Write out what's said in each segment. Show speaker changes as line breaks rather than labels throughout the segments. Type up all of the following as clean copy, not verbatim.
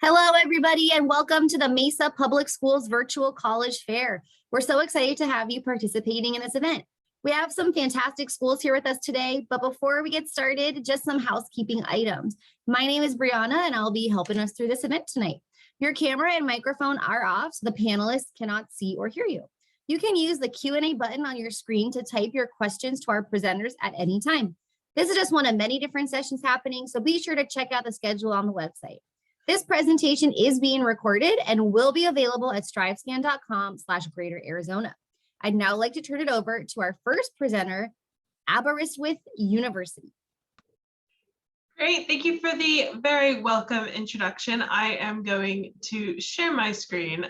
Hello, everybody, and welcome to the Mesa Public Schools Virtual College Fair. We're so excited to have you participating in this event. We have some fantastic schools here with us today, but before we get started, just some housekeeping items. My name is Brianna, and I'll be helping us through this event tonight. Your camera and microphone are off, so the panelists cannot see or hear you. You can use the Q&A button on your screen to type your questions to our presenters at any time. This is just one of many different sessions happening, so be sure to check out the schedule on the website. This presentation is being recorded and will be available at strivescan.com/Greater Arizona. I'd now like to turn it over to our first presenter, Aberystwyth University.
Great, thank you for the very welcome introduction. I am going to share my screen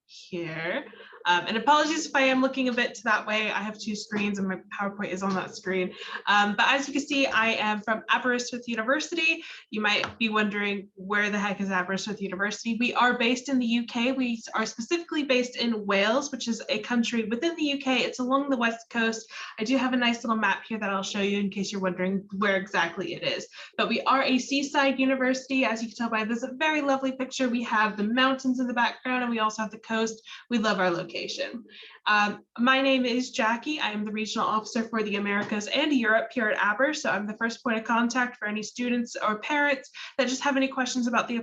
here. And apologies if I am looking a bit to that way. I have two screens and my PowerPoint is on that screen. But as you can see, I am from Aberystwyth University. You might be wondering, where the heck is Aberystwyth University? We are based in the UK. We are specifically based in Wales, which is a country within the UK. It's along the west coast. I do have a nice little map here that I'll show you in case you're wondering where exactly it is. But we are a seaside university. As you can tell by this very lovely picture, we have the mountains in the background and we also have the coast. We love our location. My name is Jackie. I am the regional officer for the Americas and Europe here at Aber. So I'm the first point of contact for any students or parents that just have any questions about the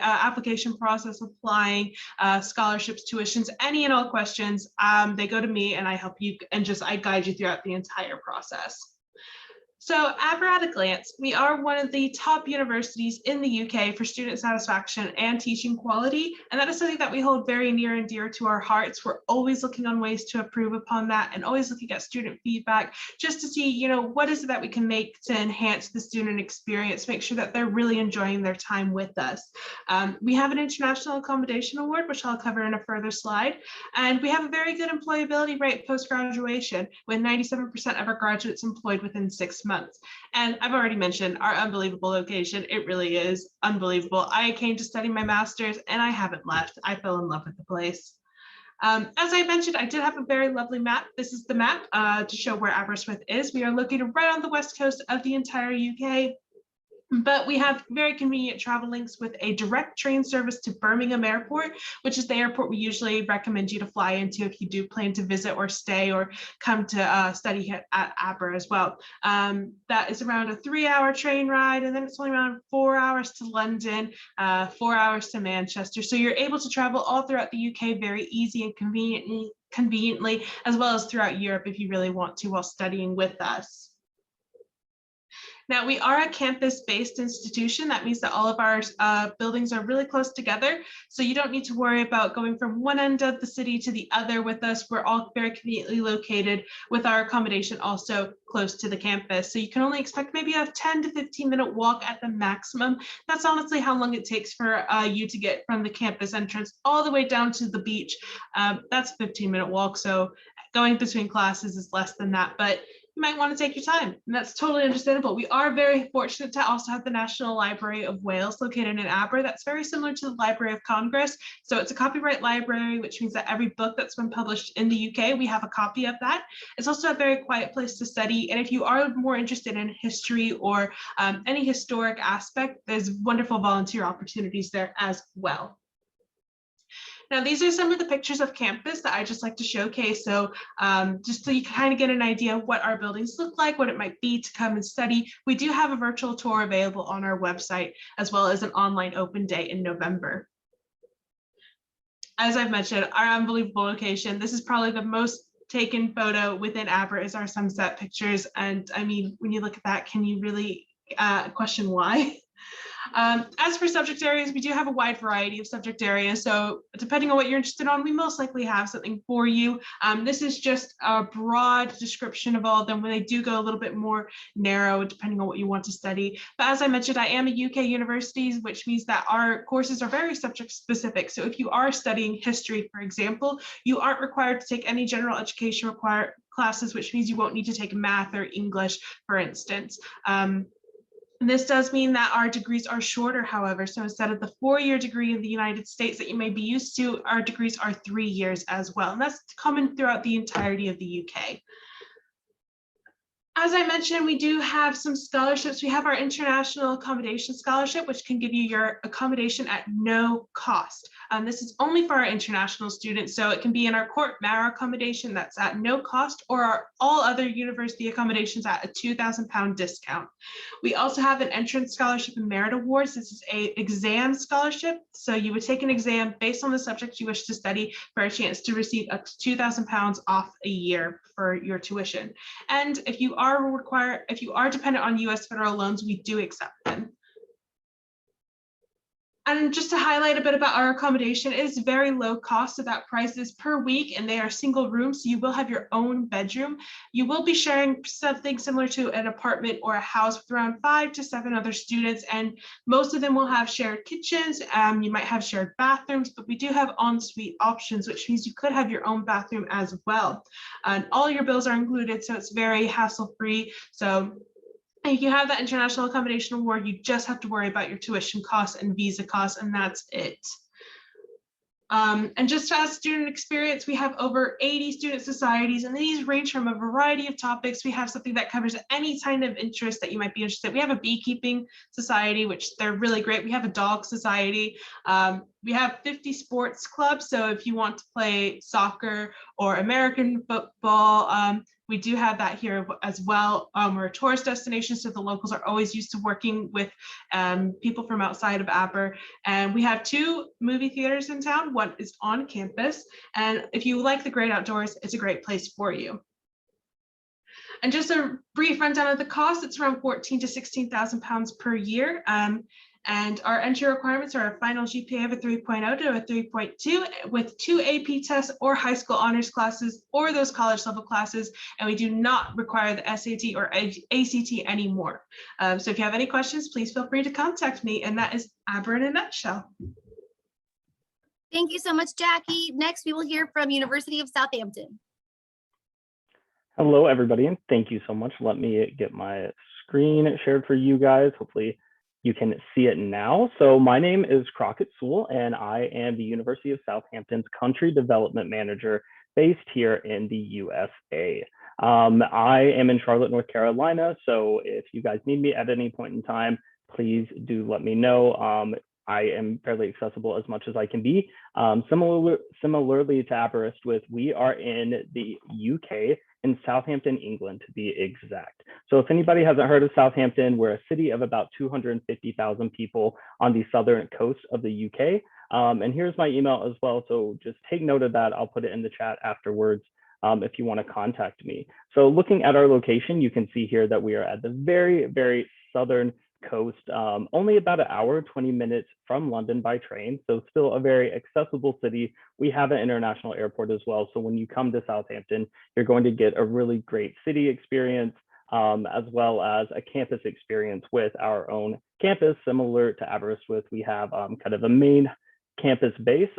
application process, applying scholarships, tuitions, any and all questions. They go to me and I help you and I guide you throughout the entire process. So Aber at a glance, we are one of the top universities in the UK for student satisfaction and teaching quality. And that is something that we hold very near and dear to our hearts. We're always looking on ways to improve upon that and always looking at student feedback just to see, what is it that we can make to enhance the student experience, make sure that they're really enjoying their time with us. We have an International Accommodation Award, which I'll cover in a further slide. And we have a very good employability rate post-graduation with 97% of our graduates employed within 6 months. And I've already mentioned our unbelievable location. It really is unbelievable. I came to study my master's and I haven't left. I fell in love with the place. As I mentioned, I did have a very lovely map. This is the map to show where Aberystwyth is. We are located right on the west coast of the entire UK. But we have very convenient travel links with a direct train service to Birmingham Airport, which is the airport we usually recommend you to fly into if you do plan to visit or stay or come to study at Aber as well. That is around a 3-hour train ride, and then it's only around 4 hours to London, 4 hours to Manchester. So you're able to travel all throughout the UK very easy and conveniently, as well as throughout Europe if you really want to while studying with us. Now, we are a campus-based institution. That means that all of our buildings are really close together. So you don't need to worry about going from one end of the city to the other with us. We're all very conveniently located with our accommodation also close to the campus. So you can only expect maybe a 10 to 15-minute walk at the maximum. That's honestly how long it takes for you to get from the campus entrance all the way down to the beach. That's a 15-minute walk. So going between classes is less than that, but you might want to take your time, and that's totally understandable. We are very fortunate to also have the National Library of Wales located in Aber. That's very similar to the Library of Congress. So it's a copyright library, which means that every book that's been published in the UK, we have a copy of that. It's also a very quiet place to study. And if you are more interested in history or any historic aspect, there's wonderful volunteer opportunities there as well. Now, these are some of the pictures of campus that I just like to showcase. So just so you can kind of get an idea of what our buildings look like, what it might be to come and study. We do have a virtual tour available on our website, as well as an online open day in November. As I've mentioned, our unbelievable location. This is probably the most taken photo within Aber is our sunset pictures. And I mean, when you look at that, can you really question why? As for subject areas, we do have a wide variety of subject areas. So depending on what you're interested in, we most likely have something for you. This is just a broad description of all of them, when they do go a little bit more narrow depending on what you want to study. But as I mentioned, I am a UK university, which means that our courses are very subject specific. So if you are studying history, for example, you aren't required to take any general education classes, which means you won't need to take math or English, for instance. This does mean that our degrees are shorter, however. So instead of the 4-year degree in the United States that you may be used to, our degrees are 3 years as well. And that's common throughout the entirety of the UK. As I mentioned, we do have some scholarships. We have our International Accommodation Scholarship, which can give you your accommodation at no cost. This is only for our international students, so it can be in our Court Mara accommodation that's at no cost, or our all other university accommodations at a £2,000 discount. We also have an entrance scholarship and merit awards. This is an exam scholarship, so you would take an exam based on the subject you wish to study for a chance to receive up to £2,000 off a year for your tuition. And if you are dependent on US federal loans, we do accept them. And just to highlight a bit about our accommodation, it is very low cost, so that price is per week, and they are single rooms, so you will have your own bedroom. You will be sharing something similar to an apartment or a house with around 5 to 7 other students, and most of them will have shared kitchens. You might have shared bathrooms, but we do have ensuite options, which means you could have your own bathroom as well. And all your bills are included, so it's very hassle-free. So if you have that International Accommodation Award, you just have to worry about your tuition costs and visa costs, and that's it. And just as student experience, we have over 80 student societies, and these range from a variety of topics. We have something that covers any kind of interest that you might be interested in. We have a beekeeping society, which they're really great. We have a dog society. We have 50 sports clubs. So if you want to play soccer or American football, we do have that here as well. We're a tourist destination, so the locals are always used to working with people from outside of Aber. And we have 2 movie theaters in town. One is on campus. And if you like the great outdoors, it's a great place for you. And just a brief rundown of the cost, it's around £14,000 to £16,000 per year. And our entry requirements are a final GPA of a 3.0 to a 3.2 with 2 AP tests or high school honors classes or those college level classes. And we do not require the SAT or ACT anymore. So if you have any questions, please feel free to contact me. And that is Aber in a nutshell.
Thank you so much, Jackie. Next, we will hear from University of Southampton.
Hello, everybody, and thank you so much. Let me get my screen shared for you guys. Hopefully you can see it now. So my name is Crockett Sewell, and I am the University of Southampton's Country Development Manager based here in the USA. I am in Charlotte, North Carolina, so if you guys need me at any point in time, please do let me know. I am fairly accessible as much as I can be. Similarly to Aberystwyth, we are in the UK, in Southampton, England, to be exact. So if anybody hasn't heard of Southampton, we're a city of about 250,000 people on the southern coast of the UK. And here's my email as well. So just take note of that. I'll put it in the chat afterwards if you want to contact me. So looking at our location, you can see here that we are at the very, very southern coast, only about an hour, 20 minutes from London by train. So still a very accessible city. We have an international airport as well. So when you come to Southampton, you're going to get a really great city experience, as well as a campus experience with our own campus. Similar to Aberystwyth, we have kind of a main campus base.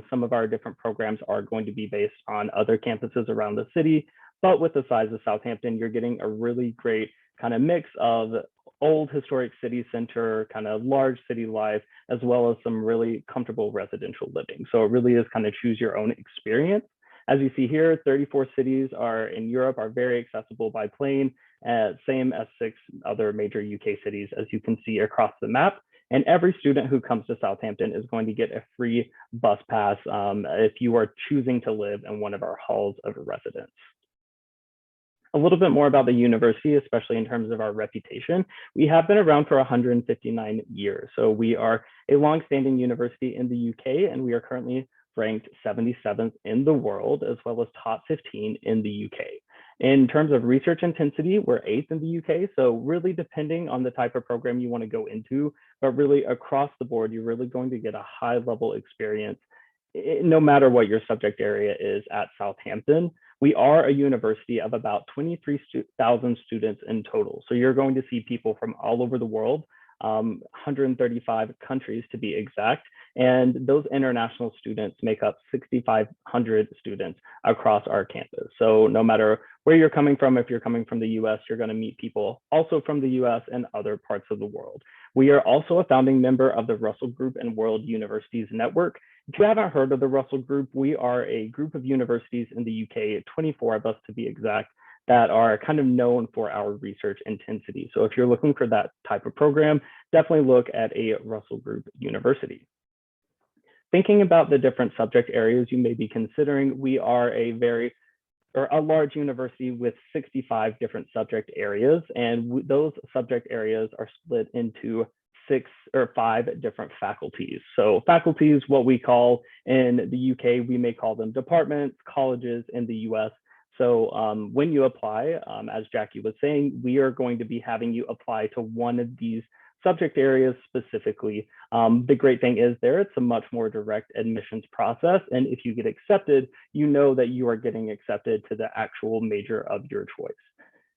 Some of our different programs are going to be based on other campuses around the city, but with the size of Southampton, you're getting a really great kind of mix of old historic city center, kind of large city life, as well as some really comfortable residential living. So it really is kind of choose your own experience. As you see here, 34 cities are in Europe are very accessible by plane, same as 6 other major UK cities, as you can see across the map. And every student who comes to Southampton is going to get a free bus pass if you are choosing to live in one of our halls of residence. A little bit more about the university, especially in terms of our reputation. We have been around for 159 years. So we are a longstanding university in the UK, and we are currently ranked 77th in the world, as well as top 15 in the UK. In terms of research intensity, we're 8th in the UK. So really depending on the type of program you want to go into, but really across the board, you're really going to get a high level experience, no matter what your subject area is at Southampton. We are a university of about 23,000 students in total. So you're going to see people from all over the world, 135 countries to be exact. And those international students make up 6,500 students across our campus. So no matter where you're coming from, if you're coming from the US, you're going to meet people also from the US and other parts of the world. We are also a founding member of the Russell Group and World Universities Network. If you haven't heard of the Russell Group, we are a group of universities in the UK, 24 of us to be exact, that are kind of known for our research intensity. So if you're looking for that type of program, definitely look at a Russell Group university. Thinking about the different subject areas you may be considering, we are a large university with 65 different subject areas, and those subject areas are split into 6 or 5 different faculties. So faculties, what we call in the UK, we may call them departments, colleges in the US. So when you apply, as Jackie was saying, we are going to be having you apply to one of these subject areas specifically. The great thing is it's a much more direct admissions process. And if you get accepted, you know that you are getting accepted to the actual major of your choice.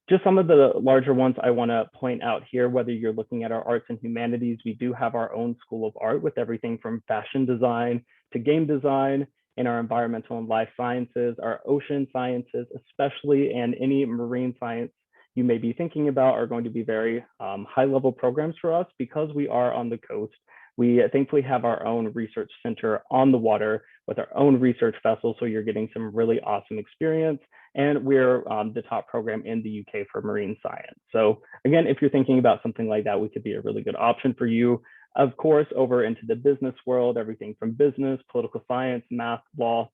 Just some of the larger ones I want to point out here, whether you're looking at our arts and humanities, we do have our own school of art with everything from fashion design to game design. In our environmental and life sciences, our ocean sciences, especially, and any marine science you may be thinking about are going to be very high-level programs for us because we are on the coast. We thankfully have our own research center on the water with our own research vessel, so you're getting some really awesome experience. And we're the top program in the UK for marine science. So again, if you're thinking about something like that, we could be a really good option for you. Of course, over into the business world, everything from business, political science, math, law,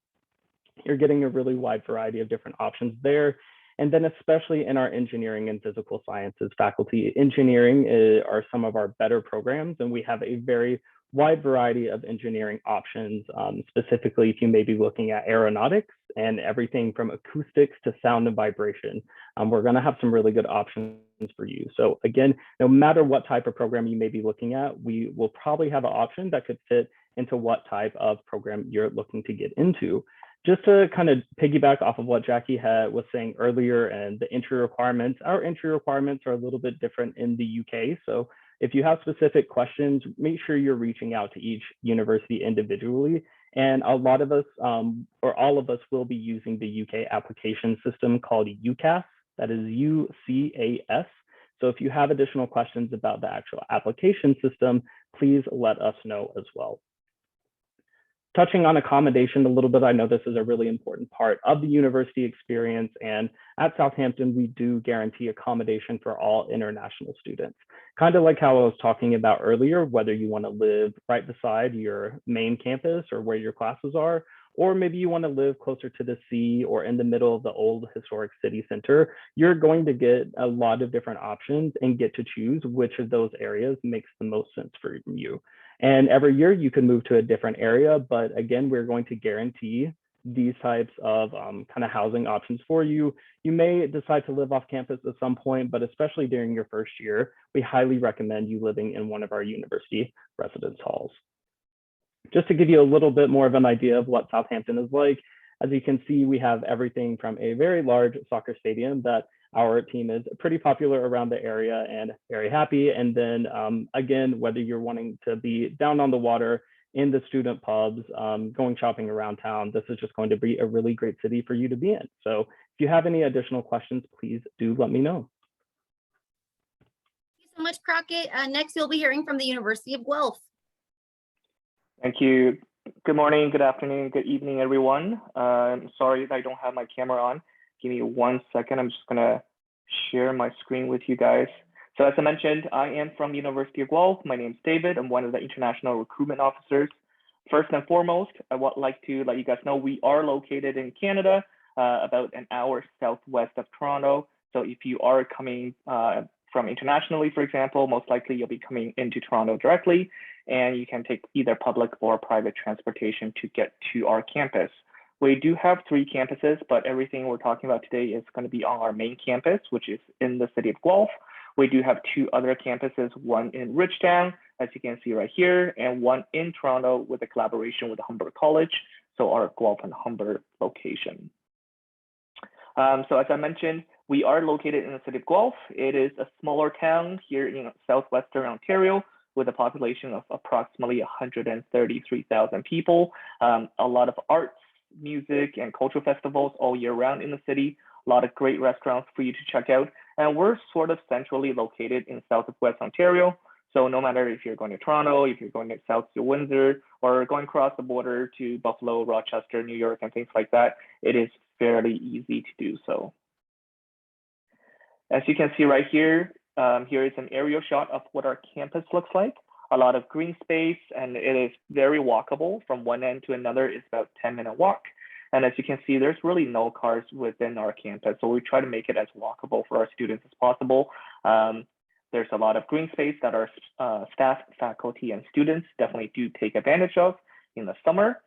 you're getting a really wide variety of different options there. And then especially in our engineering and physical sciences faculty, engineering are some of our better programs, and we have a very wide variety of engineering options. Specifically, if you may be looking at aeronautics and everything from acoustics to sound and vibration, we're going to have some really good options for you. So again, no matter what type of program you may be looking at, we will probably have an option that could fit into what type of program you're looking to get into. Just to kind of piggyback off of what Jackie was saying earlier and the entry requirements, our entry requirements are a little bit different in the UK. So if you have specific questions, make sure you're reaching out to each university individually. And a lot of us, or all of us, will be using the UK application system called UCAS, that is UCAS. So if you have additional questions about the actual application system, please let us know as well. Touching on accommodation a little bit, I know this is a really important part of the university experience, and at Southampton, we do guarantee accommodation for all international students. Kind of like how I was talking about earlier, whether you want to live right beside your main campus or where your classes are, or maybe you want to live closer to the sea or in the middle of the old historic city center, you're going to get a lot of different options and get to choose which of those areas makes the most sense for you. And every year you can move to a different area, but again, we're going to guarantee these types of kind of housing options for you. You may decide to live off campus at some point, but especially during your first year, we highly recommend you living in one of our university residence halls. Just to give you a little bit more of an idea of what Southampton is like, as you can see, we have everything from a very large soccer stadium that our team is pretty popular around the area and very happy. And then again, whether you're wanting to be down on the water, in the student pubs, going shopping around town, this is just going to be a really great city for you to be in. So if you have any additional questions, please do let me know.
Thank you so much, Crockett. Next, you'll be hearing from the University of Guelph.
Thank you. Good morning, good afternoon, good evening, everyone. I'm sorry that I don't have my camera on. Give me 1 second. I'm just gonna share my screen with you guys. So as I mentioned, I am from University of Guelph. My name is David. I'm one of the international recruitment officers. First and foremost, I would like to let you guys know we are located in Canada, about an hour southwest of Toronto. So if you are coming from internationally, for example, most likely you'll be coming into Toronto directly, and you can take either public or private transportation to get to our campus. We do have 3 campuses, but everything we're talking about today is going to be on our main campus, which is in the city of Guelph. We do have 2 other campuses, one in Ridgetown, as you can see right here, and one in Toronto with a collaboration with Humber College, so our Guelph and Humber location. So as I mentioned, we are located in the city of Guelph. It is a smaller town here in southwestern Ontario with a population of approximately 133,000 people. A lot of arts, music, and cultural festivals all year round in the city. A lot of great restaurants for you to check out. And we're sort of centrally located in southwest Ontario. So no matter if you're going to Toronto, if you're going to south to Windsor, or going across the border to Buffalo, Rochester, New York, and things like that, it is fairly easy to do so. As you can see right here, here is an aerial shot of what our campus looks like. A lot of green space, and it is very walkable. From one end to another is about 10-minute walk. And as you can see, there's really no cars within our campus. So we try to make it as walkable for our students as possible. There's a lot of green space that our staff, faculty, and students definitely do take advantage of in the summer.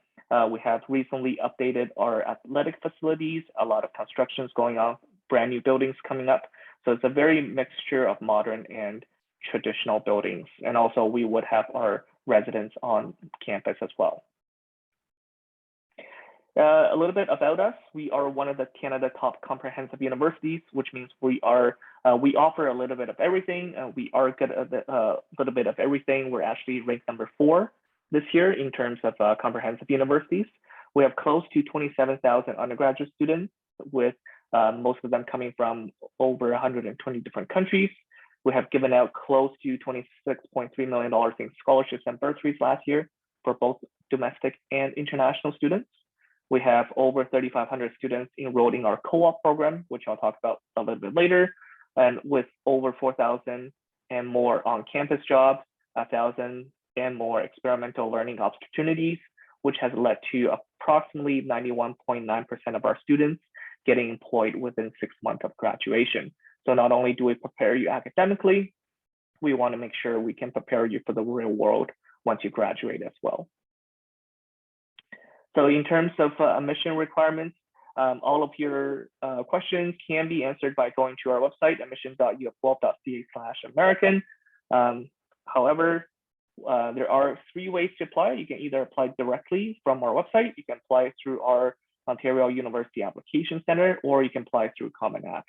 We have recently updated our athletic facilities, a lot of constructions going on, brand new buildings coming up. So it's a very mixture of modern and traditional buildings. And also we would have our residents on campus as well. A little bit about us. We are one of the Canada top comprehensive universities, which means we offer a little bit of everything. We are good at a little bit of everything. We're actually ranked number 4 this year in terms of comprehensive universities. We have close to 27,000 undergraduate students, with most of them coming from over 120 different countries. We have given out close to $26.3 million in scholarships and bursaries last year for both domestic and international students. We have over 3,500 students enrolled in our co-op program, which I'll talk about a little bit later, and with over 4,000 and more on-campus jobs, 1,000 and more experimental learning opportunities, which has led to approximately 91.9% of our students getting employed within 6 months of graduation. So not only do we prepare you academically, we want to make sure we can prepare you for the real world once you graduate as well. So in terms of admission requirements, all of your questions can be answered by going to our website, admission.ufguelph.ca/American. However, there are 3 ways to apply. You can either apply directly from our website, you can apply through our Ontario University Application Center, or you can apply through Common App.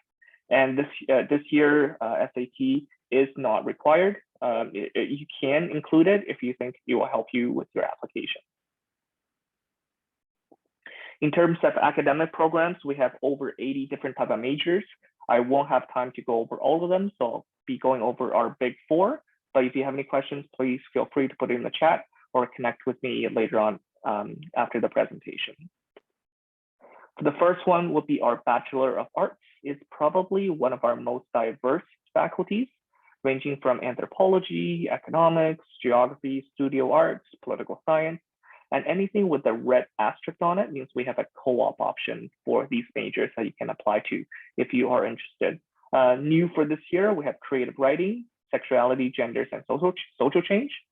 And this year, SAT is not required. You can include it if you think it will help you with your application. In terms of academic programs, we have over 80 different type of majors. I won't have time to go over all of them, so I'll be going over our big 4. But if you have any questions, please feel free to put it in the chat or connect with me later on after the presentation. So the first one would be our Bachelor of Arts. It's probably one of our most diverse faculties, ranging from anthropology, economics, geography, studio arts, political science, and anything with the red asterisk on it means we have a co-op option for these majors that you can apply to if you are interested. New for this year, we have creative writing, sexuality, genders, and social change.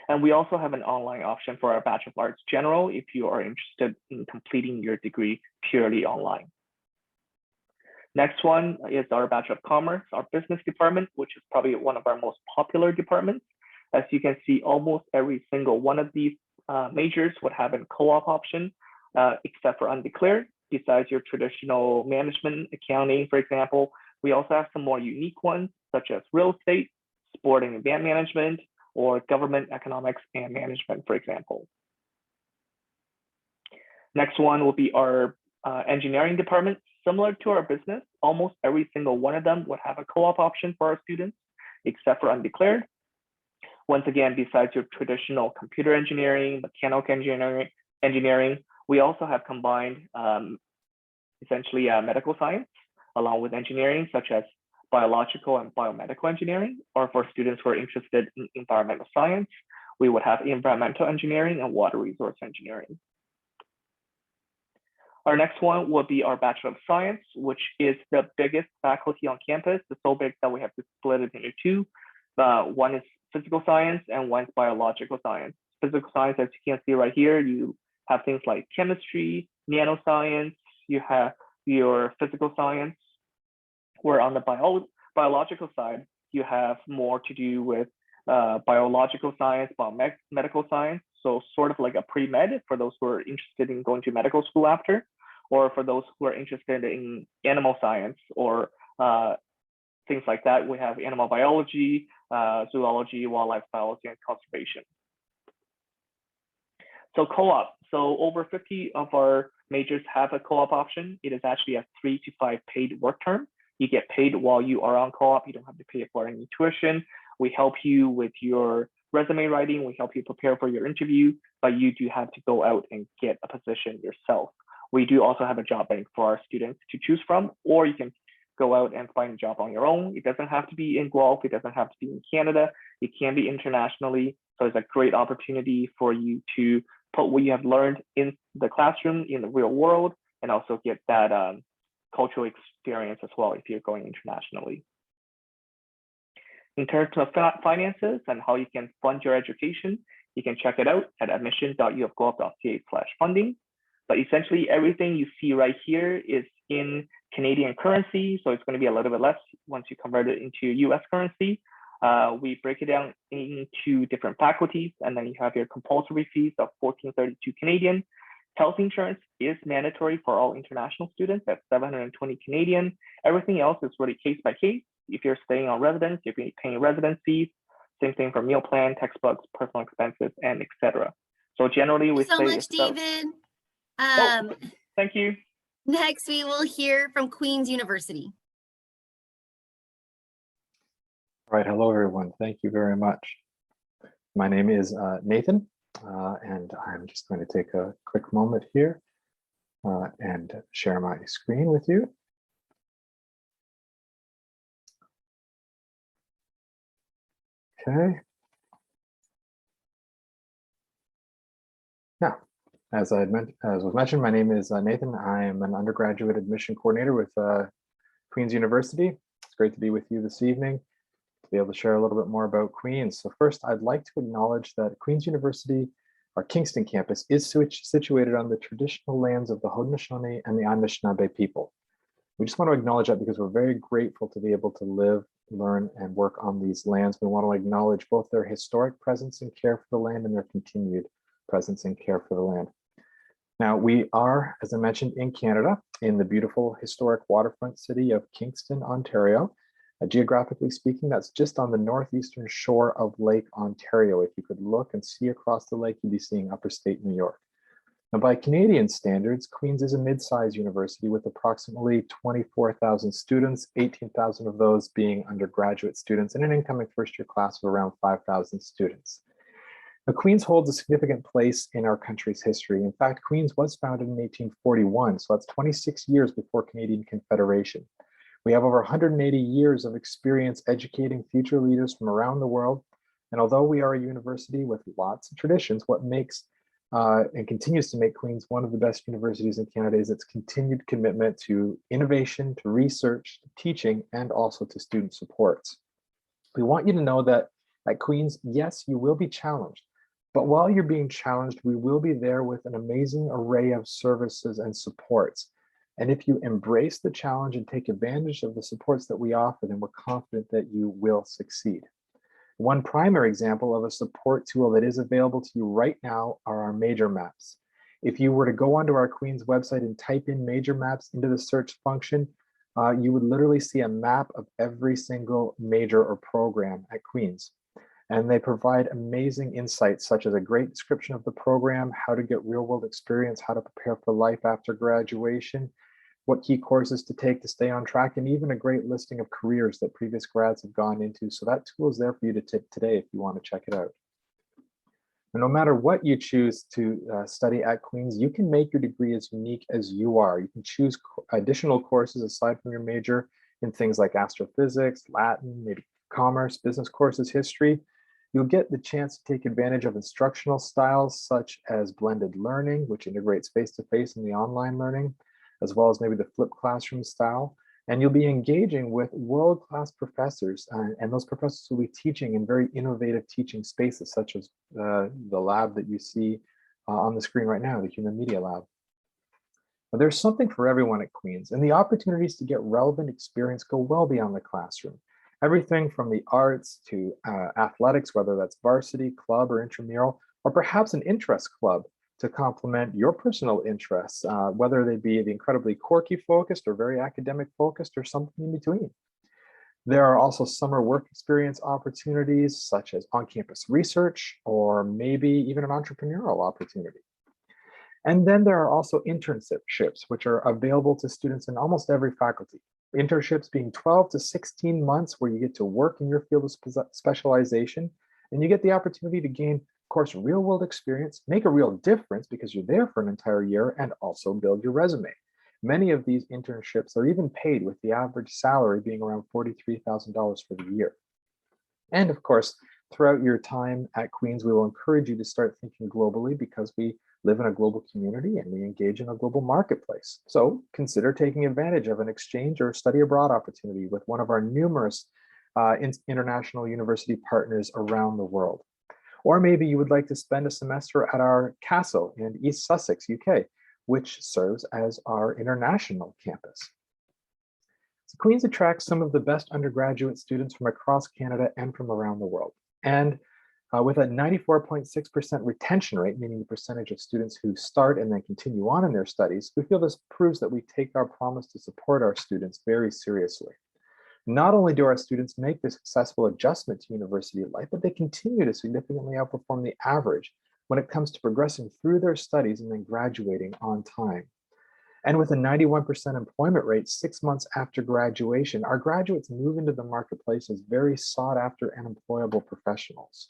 And we also have an online option for our Bachelor of Arts General if you are interested in completing your degree purely online. Next one is our Bachelor of Commerce, our business department, which is probably one of our most popular departments. As you can see, almost every single one of these majors would have a co-op option, except for undeclared. Besides your traditional management, accounting, for example, we also have some more unique ones, such as real estate, sport and event management, or government economics and management, for example. Next one will be our engineering department. Similar to our business, almost every single one of them would have a co-op option for our students, except for undeclared. Once again, besides your traditional computer engineering, mechanical engineering, we also have combined essentially medical science along with engineering, such as biological and biomedical engineering, or for students who are interested in environmental science, we would have environmental engineering and water resource engineering. Our next one will be our Bachelor of Science, which is the biggest faculty on campus. It's so big that we have to split it into 2. One is physical science and one's biological science. Physical science, as you can see right here, you have things like chemistry, nanoscience, you have your physical science, where on the biological side, you have more to do with biological science, biomedical science. So sort of like a pre-med for those who are interested in going to medical school after, or for those who are interested in animal science or things like that. We have animal biology, zoology, wildlife biology, and conservation. So co-op. So over 50 of our majors have a co-op option. It is actually a 3 to 5 paid work term. You get paid while you are on co-op. You don't have to pay for any tuition. We help you with your resume writing. We help you prepare for your interview, but you do have to go out and get a position yourself. We do also have a job bank for our students to choose from, or you can go out and find a job on your own. It doesn't have to be in Guelph. It doesn't have to be in Canada. It can be internationally. So it's a great opportunity for you to put what you have learned in the classroom in the real world, and also get that cultural experience as well if you're going internationally. In terms of finances and how you can fund your education, you can check it out at admission.uofguelph.ca/funding. But essentially everything you see right here is in Canadian currency, so it's going to be a little bit less once you convert it into US currency. We break it down into different faculties, and then you have your compulsory fees of 1432 Canadian. Health insurance is mandatory for all international students at 720 Canadian. Everything else is really case by case. If you're staying on residence, if you're paying residence fees, same thing for meal plan, textbooks, personal expenses, and etc. So generally, we
Thank
say
you so much, David.
thank you.
Next, we will hear from Queen's University.
All right, hello everyone. Thank you very much. My name is Nathan, and I'm just going to take a quick moment here and share my screen with you. Okay. Now, as was mentioned, my name is Nathan. I am an undergraduate admission coordinator with Queen's University. It's great to be with you this evening to be able to share a little bit more about Queen's. So first, I'd like to acknowledge that Queen's University, our Kingston campus, is situated on the traditional lands of the Haudenosaunee and the Anishinaabe people. We just want to acknowledge that because we're very grateful to be able to live, learn, and work on these lands. We want to acknowledge both their historic presence and care for the land and their continued presence and care for the land. Now, we are, as I mentioned, in Canada, in the beautiful historic waterfront city of Kingston, Ontario. Geographically speaking, that's just on the northeastern shore of Lake Ontario. If you could look and see across the lake, you'd be seeing upstate New York. Now, by Canadian standards, Queen's is a mid-sized university with approximately 24,000 students, 18,000 of those being undergraduate students, and an incoming first-year class of around 5,000 students. Now, Queen's holds a significant place in our country's history. In fact, Queen's was founded in 1841, so that's 26 years before Canadian Confederation. We have over 180 years of experience educating future leaders from around the world. And although we are a university with lots of traditions, what makes and continues to make Queen's one of the best universities in Canada is its continued commitment to innovation, to research, to teaching, and also to student supports. We want you to know that at Queen's, yes, you will be challenged, but while you're being challenged, we will be there with an amazing array of services and supports. And if you embrace the challenge and take advantage of the supports that we offer, then we're confident that you will succeed. One primary example of a support tool that is available to you right now are our major maps. If you were to go onto our Queen's website and type in major maps into the search function, you would literally see a map of every single major or program at Queen's. And they provide amazing insights, such as a great description of the program, how to get real world experience, how to prepare for life after graduation, what key courses to take to stay on track, and even a great listing of careers that previous grads have gone into. So that tool is there for you to take today if you want to check it out. And no matter what you choose to study at Queen's, you can make your degree as unique as you are. You can choose additional courses aside from your major in things like astrophysics, Latin, maybe commerce, business courses, history. You'll get the chance to take advantage of instructional styles such as blended learning, which integrates face-to-face and the online learning, as well as maybe the flipped classroom style. And you'll be engaging with world-class professors, and those professors will be teaching in very innovative teaching spaces, such as the lab that you see on the screen right now, the Human Media Lab. Now, there's something for everyone at Queen's, and the opportunities to get relevant experience go well beyond the classroom. Everything from the arts to athletics, whether that's varsity, club, or intramural, or perhaps an interest club to complement your personal interests, whether they be the incredibly quirky focused or very academic focused or something in between. There are also summer work experience opportunities such as on-campus research or maybe even an entrepreneurial opportunity. And then there are also internships, which are available to students in almost every faculty. Internships being 12 to 16 months where you get to work in your field of specialization, and you get the opportunity to gain, of course, real world experience, make a real difference because you're there for an entire year, and also build your resume. Many of these internships are even paid, with the average salary being around $43,000 for the year. And of course, throughout your time at Queen's, we will encourage you to start thinking globally, because we live in a global community and we engage in a global marketplace. So consider taking advantage of an exchange or study abroad opportunity with one of our numerous international university partners around the world. Or maybe you would like to spend a semester at our castle in East Sussex, UK, which serves as our international campus. So Queen's attracts some of the best undergraduate students from across Canada and from around the world. And with a 94.6% retention rate, meaning the percentage of students who start and then continue on in their studies, we feel this proves that we take our promise to support our students very seriously. Not only do our students make the successful adjustment to university life, but they continue to significantly outperform the average when it comes to progressing through their studies and then graduating on time. And with a 91% employment rate 6 months after graduation, our graduates move into the marketplace as very sought after and employable professionals.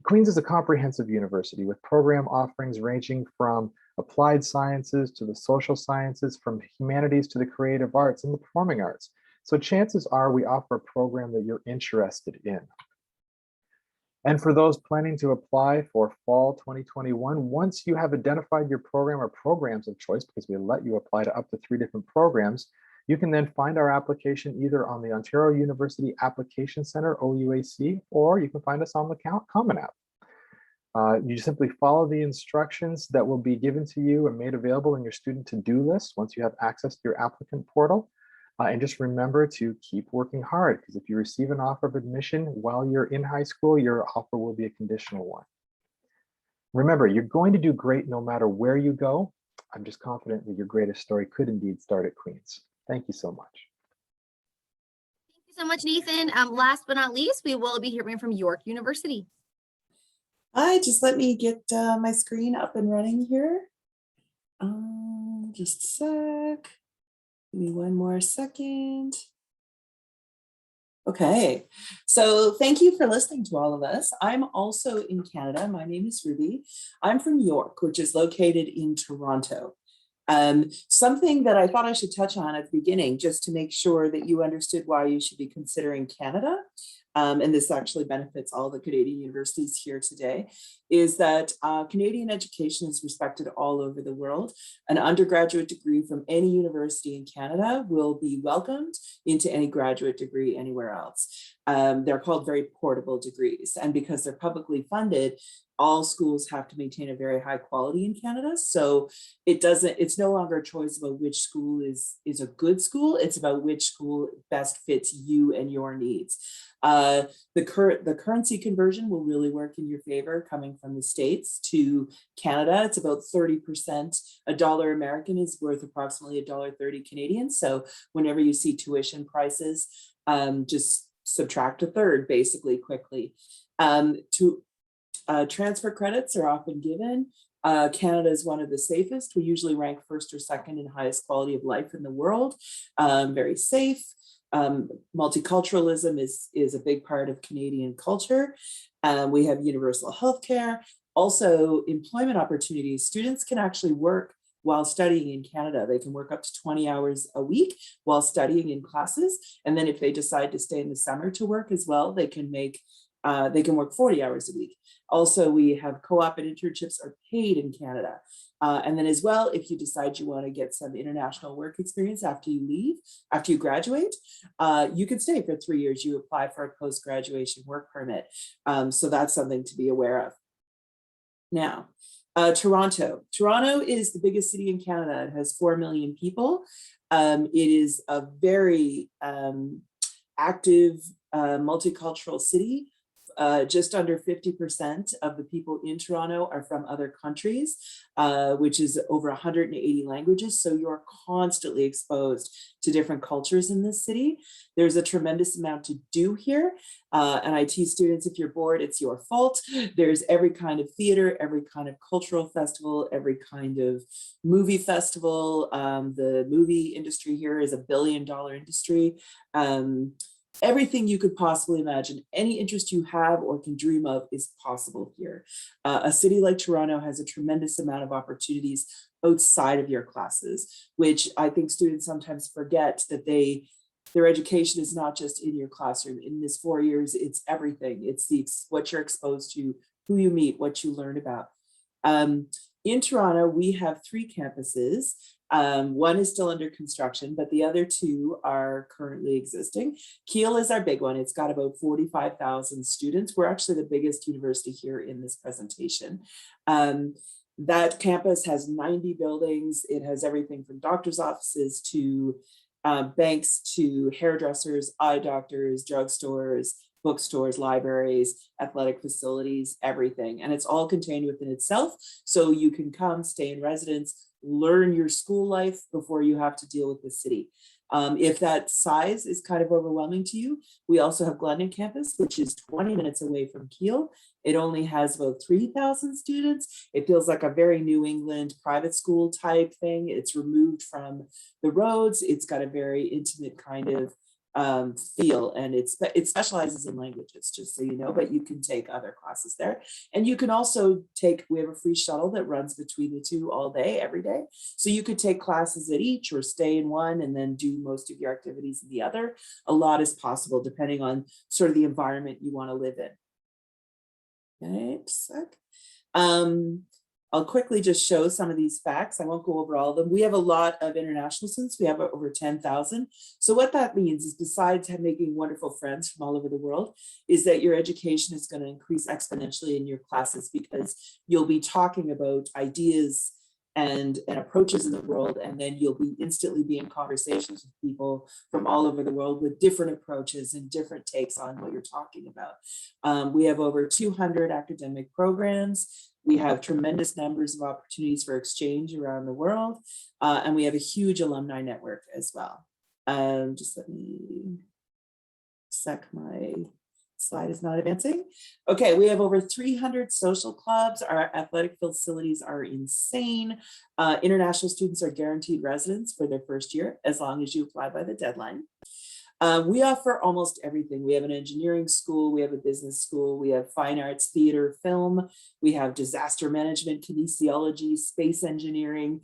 Queen's is a comprehensive university with program offerings ranging from applied sciences to the social sciences, from humanities to the creative arts and the performing arts. So chances are we offer a program that you're interested in. And for those planning to apply for fall 2021, once you have identified your program or programs of choice, because we let you apply to up to 3 different programs, you can then find our application either on the Ontario University Application Center, OUAC, or you can find us on the Common App. You simply follow the instructions that will be given to you and made available in your student to-do list once you have access to your applicant portal. And just remember to keep working hard, because if you receive an offer of admission while you're in high school, your offer will be a conditional one. Remember, you're going to do great no matter where you go. I'm just confident that your greatest story could indeed start at Queen's. Thank you so much.
Thank you so much, Nathan. Last but not least, we will be hearing from York University.
Hi, just let me get my screen up and running here. Just a sec. Give me one more second. Okay, so thank you for listening to all of us. I'm also in Canada. My name is Ruby. I'm from York, which is located in Toronto. Something that I thought I should touch on at the beginning, just to make sure that you understood why you should be considering Canada, and this actually benefits all the Canadian universities here today, is that Canadian education is respected all over the world. An undergraduate degree from any university in Canada will be welcomed into any graduate degree anywhere else. They're called very portable degrees, and because they're publicly funded, all schools have to maintain a very high quality in Canada. So it's no longer a choice about which school is a good school. It's about which school best fits you and your needs. The currency conversion will really work in your favor coming from the States to Canada. It's about 30%. A dollar American is worth approximately $1.30 Canadian. So whenever you see tuition prices, just subtract a third basically quickly. Transfer credits are often given. Canada is one of the safest. We usually rank first or second in highest quality of life in the world. Very safe. Multiculturalism is a big part of Canadian culture. We have universal healthcare. Also, employment opportunities. Students can actually work while studying in Canada. They can work up to 20 hours a week while studying in classes. And then if they decide to stay in the summer to work as well, they can work 40 hours a week. Also, we have co-op and internships are paid in Canada. And then as well, if you decide you want to get some international work experience after you graduate, you can stay for 3 years. You apply for a post-graduation work permit. So that's something to be aware of. Now, Toronto. Toronto is the biggest city in Canada. It has 4 million people. It is a very active multicultural city. Just under 50% of the people in Toronto are from other countries, which is over 180 languages. So you're constantly exposed to different cultures in this city. There's a tremendous amount to do here. And IT students, if you're bored, it's your fault. There's every kind of theater, every kind of cultural festival, every kind of movie festival. The movie industry here is $1 billion industry. Everything you could possibly imagine, any interest you have or can dream of is possible here. A city like Toronto has a tremendous amount of opportunities, outside of your classes, which I think students sometimes forget that their education is not just in your classroom. In this 4 years, it's everything. It's what you're exposed to, who you meet, what you learn about. In Toronto, we have 3 campuses. One is still under construction, but the other 2 are currently existing. Kiel is our big one. It's got about 45,000 students. We're actually the biggest university here in this presentation. That campus has 90 buildings. It has everything from doctor's offices to banks to hairdressers, eye doctors, drugstores, bookstores, libraries, athletic facilities, everything. And it's all contained within itself. So you can come, stay in residence, learn your school life before you have to deal with the city. If that size is kind of overwhelming to you, we also have Glendon campus, which is 20 minutes away from Kiel. It only has about 3,000 students. It feels like a very New England private school type thing. It's removed from the roads. It's got a very intimate kind of feel, and it specializes in languages, just so you know, but you can take other classes there. And you can also we have a free shuttle that runs between the 2 all day, every day. So you could take classes at each or stay in one and then do most of your activities in the other. A lot is possible depending on sort of the environment you want to live in. Okay, just a sec. I'll quickly just show some of these facts. I won't go over all of them. We have a lot of international students. We have over 10,000. So what that means is, besides making wonderful friends from all over the world, is that your education is going to increase exponentially in your classes, because you'll be talking about ideas and approaches in the world, and then you'll be instantly be in conversations with people from all over the world with different approaches and different takes on what you're talking about. We have over 200 academic programs. We have tremendous numbers of opportunities for exchange around the world, and we have a huge alumni network as well. Just let me my slide is not advancing. Okay, we have over 300 social clubs. Our athletic facilities are insane. International students are guaranteed residence for their first year, as long as you apply by the deadline. We offer almost everything. We have an engineering school, we have a business school, we have fine arts, theater, film, we have disaster management, kinesiology, space engineering,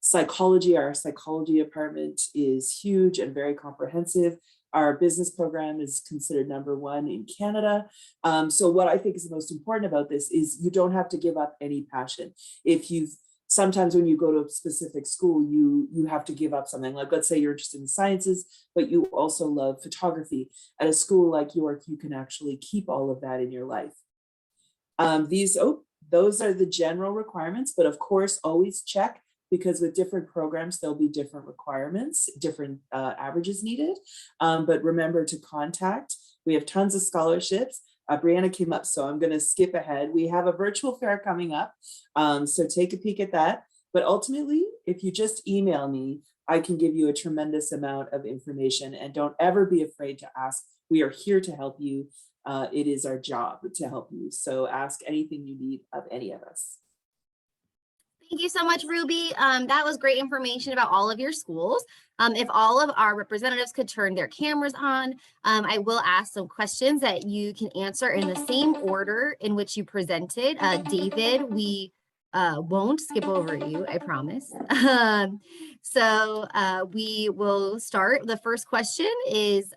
psychology. Our psychology department is huge and very comprehensive. Our business program is considered #1 in Canada. So what I think is the most important about this is you don't have to give up any passion. Sometimes when you go to a specific school, you have to give up something. Like, let's say you're interested in sciences, but you also love photography. At a school like York, you can actually keep all of that in your life. Those are the general requirements, but of course, always check, because with different programs, there'll be different requirements, different averages needed. But remember to contact. We have tons of scholarships. Brianna came up, so I'm going to skip ahead. We have a virtual fair coming up, so take a peek at that. But ultimately, if you just email me, I can give you a tremendous amount of information, and don't ever be afraid to ask. We are here to help you. It is our job to help you. So ask anything you need of any of us.
Thank you so much, Ruby. That was great information about all of your schools. If all of our representatives could turn their cameras on, I will ask some questions that you can answer in the same order in which you presented. David, we won't skip over you, I promise. We will start. The first question is,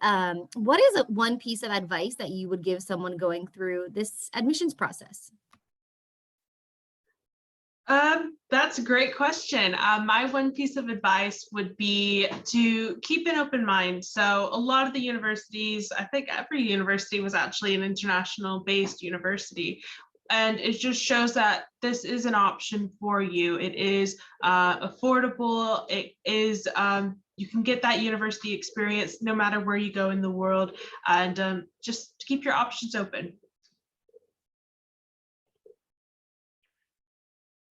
what is one piece of advice that you would give someone going through this admissions process?
That's a great question. My one piece of advice would be to keep an open mind. So a lot of the universities, I think every university was actually an international based university. And it just shows that this is an option for you. It is affordable. It is, you can get that university experience no matter where you go in the world, and just to keep your options open.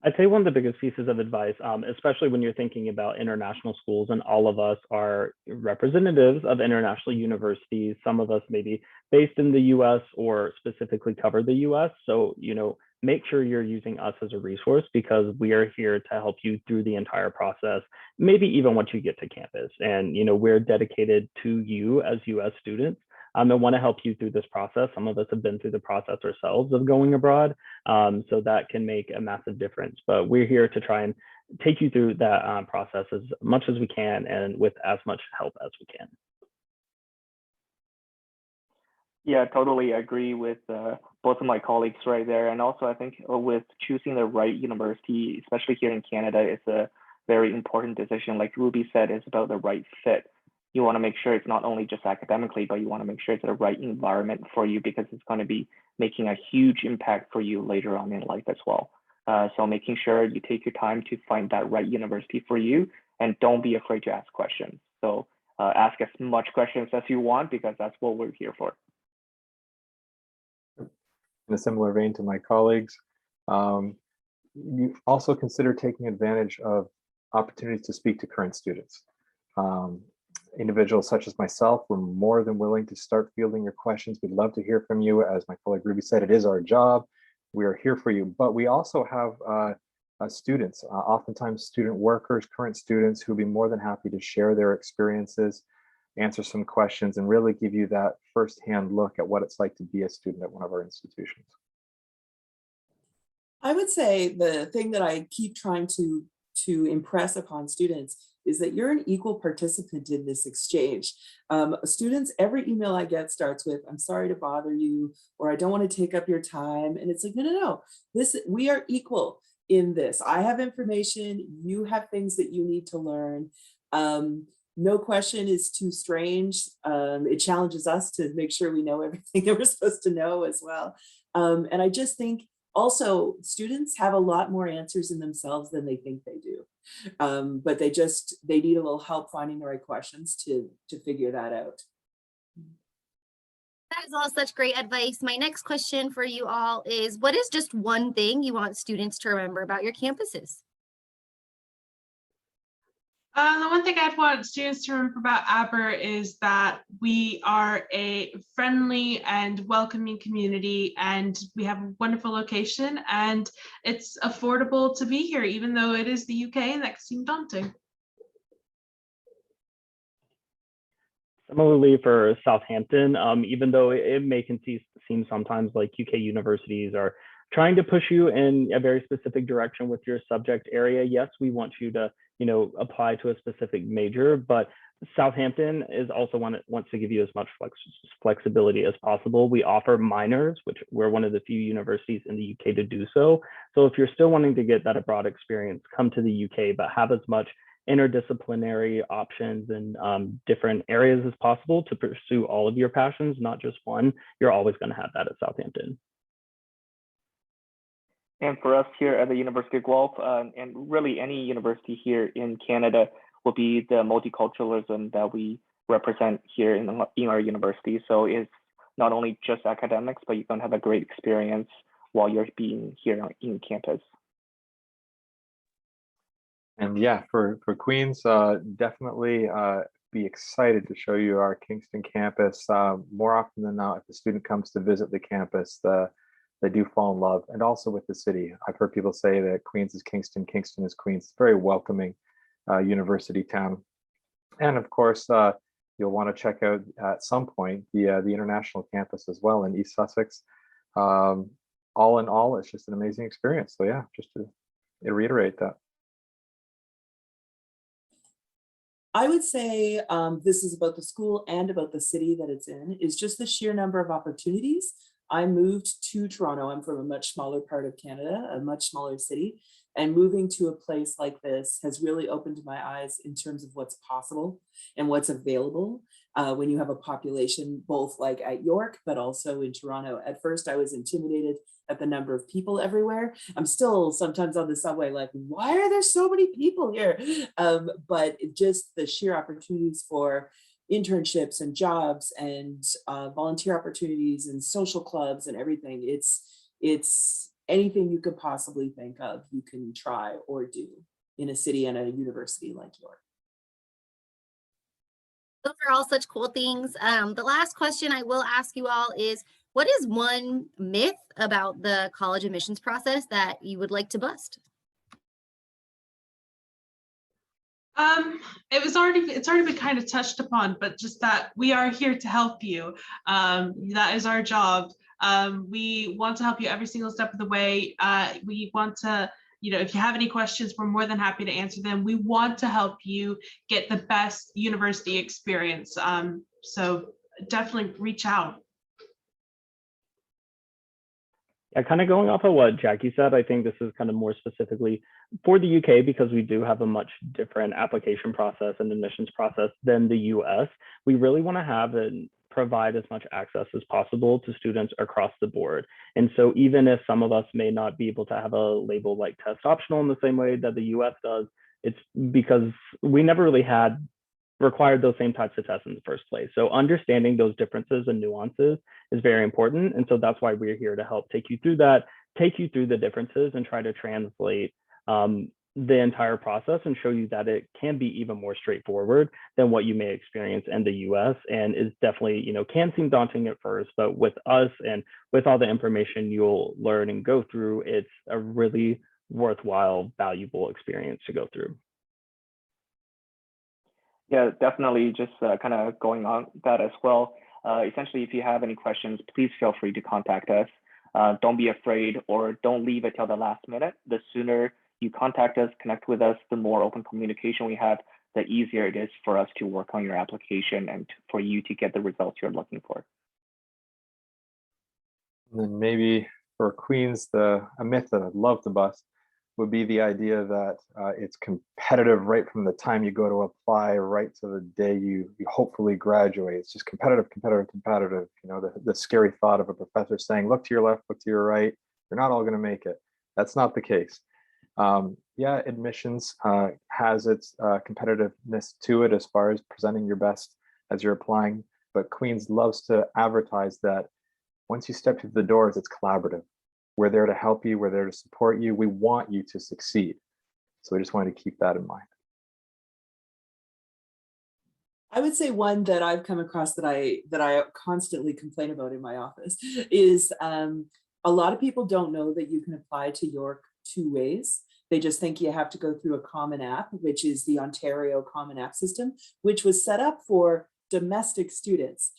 I'd say one of the biggest pieces of advice, especially when you're thinking about international schools, and all of us are representatives of international universities, some of us may be based in the US or specifically cover the US. So, make sure you're using us as a resource, because we are here to help you through the entire process, maybe even once you get to campus. And, we're dedicated to you as US students. and want to help you through this process. Some of us have been through the process ourselves of going abroad, so that can make a massive difference. But we're here to try and take you through that process as much as we can and with as much help as we can.
Yeah, totally agree with both of my colleagues right there. And also, I think with choosing the right university, especially here in Canada, it's a very important decision. Like Ruby said, it's about the right fit. You want to make sure it's not only just academically, but you want to make sure it's the right environment for you, because it's going to be making a huge impact for you later on in life as well. So making sure you take your time to find that right university for you, and don't be afraid to ask questions. So ask as much questions as you want, because that's what we're here for.
In a similar vein to my colleagues, you also consider taking advantage of opportunities to speak to current students. Individuals such as myself, we're more than willing to start fielding your questions. We'd love to hear from you. As my colleague Ruby said, it is our job. We are here for you, but we also have students, oftentimes student workers, current students, who'll be more than happy to share their experiences, answer some questions, and really give you that firsthand look at what it's like to be a student at one of our institutions.
I would say the thing that I keep trying to impress upon students is that you're an equal participant in this exchange. Students, every email I get starts with, "I'm sorry to bother you," or "I don't want to take up your time." And it's like, no. We are equal in this. I have information, you have things that you need to learn. No question is too strange. It challenges us to make sure we know everything that we're supposed to know as well. And I just think also students have a lot more answers in themselves than they think they do. But they need a little help finding the right questions to figure that out.
That is all such great advice. My next question for you all is, what is just one thing you want students to remember about your campuses?
The one thing I'd want students to remember about Aber is that we are a friendly and welcoming community, and we have a wonderful location, and it's affordable to be here, even though it is the UK and that can seem daunting.
Similarly for Southampton, even though it may seem sometimes like UK universities are trying to push you in a very specific direction with your subject area, yes, we want you to apply to a specific major, but Southampton is also wants to give you as much flexibility as possible. We offer minors, which we're one of the few universities in the UK to do so. So if you're still wanting to get that abroad experience, come to the UK, but have as much interdisciplinary options and different areas as possible to pursue all of your passions, not just one. You're always going to have that at Southampton.
And for us here at the University of Guelph, and really any university here in Canada, will be the multiculturalism that we represent here in our university. So it's not only just academics, but you're going to have a great experience while you're being here in campus.
And yeah, for Queens, definitely be excited to show you our Kingston campus. More often than not, if a student comes to visit the campus, they do fall in love, and also with the city. I've heard people say that Queens is Kingston, Kingston is Queens. It's a very welcoming university town. And of course, you'll want to check out at some point the international campus as well in East Sussex. All in all, it's just an amazing experience. So yeah, just to reiterate that.
I would say this is about the school and about the city that it's in, is just the sheer number of opportunities. I moved to Toronto. I'm from a much smaller part of Canada, a much smaller city, and moving to a place like this has really opened my eyes in terms of what's possible and what's available when you have a population both like at York, but also in Toronto. At first, I was intimidated at the number of people everywhere. I'm still sometimes on the subway like, why are there so many people here? But just the sheer opportunities for internships and jobs and volunteer opportunities and social clubs and everything. It's anything you could possibly think of, you can try or do in a city and a university like York.
Those are all such cool things. The last question I will ask you all is, what is one myth about the college admissions process that you would like to bust?
It's already been kind of touched upon, but just that we are here to help you. That is our job. We want to help you every single step of the way. We want to, if you have any questions, we're more than happy to answer them. We want to help you get the best university experience. So definitely reach out.
Yeah, kind of going off of what Jackie said, I think this is kind of more specifically for the UK because we do have a much different application process and admissions process than the US. We really want to have and provide as much access as possible to students across the board. And so even if some of us may not be able to have a label like test optional in the same way that the US does, it's because we never really had required those same types of tests in the first place. So understanding those differences and nuances is very important. And so that's why we're here to help take you through that, take you through the differences and try to translate the entire process and show you that it can be even more straightforward than what you may experience in the US, and is definitely, can seem daunting at first, but with us and with all the information you'll learn and go through, it's a really worthwhile, valuable experience to go through.
Yeah, definitely. Just kind of going on that as well. Essentially, if you have any questions, please feel free to contact us. Don't be afraid, or don't leave it till the last minute. The sooner you contact us, connect with us, the more open communication we have, the easier it is for us to work on your application and for you to get the results you're looking for.
And then maybe for Queens, a myth that I'd love to bust would be the idea that it's competitive right from the time you go to apply right to the day you hopefully graduate. It's just competitive. The scary thought of a professor saying, look to your left, look to your right, you're not all going to make it. That's not the case. Yeah, admissions has its competitiveness to it as far as presenting your best as you're applying, but Queens loves to advertise that once you step through the doors, it's collaborative. We're there to help you. We're there to support you. We want you to succeed. So we just wanted to keep that in mind.
I would say one that I've come across that I constantly complain about in my office is a lot of people don't know that you can apply to York 2 ways. They just think you have to go through a common app, which is the Ontario Common App System, which was set up for domestic students.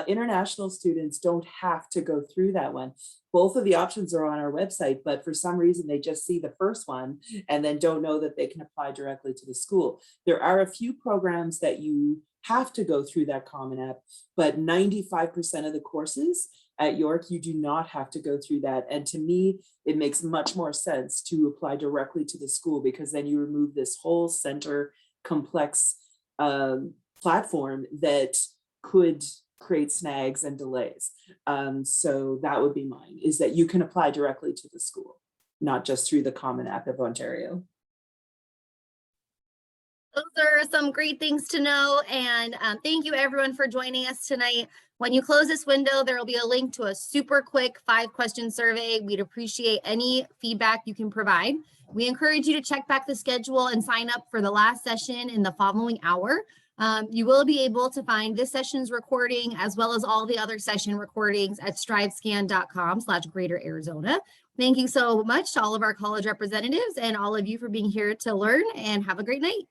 International students don't have to go through that one. Both of the options are on our website, but for some reason they just see the first one and then don't know that they can apply directly to the school. There are a few programs that you have to go through that common app, but 95% of the courses at York, you do not have to go through that. And to me, it makes much more sense to apply directly to the school, because then you remove this whole center complex platform that could create snags and delays. So that would be mine, is that you can apply directly to the school, not just through the Common App of Ontario.
Those are some great things to know. And thank you everyone for joining us tonight. When you close this window, there will be a link to a super quick 5-question survey. We'd appreciate any feedback you can provide. We encourage you to check back the schedule and sign up for the last session in the following hour. You will be able to find this session's recording as well as all the other session recordings at strivescan.com/Greater Arizona. Thank you so much to all of our college representatives and all of you for being here to learn, and have a great night.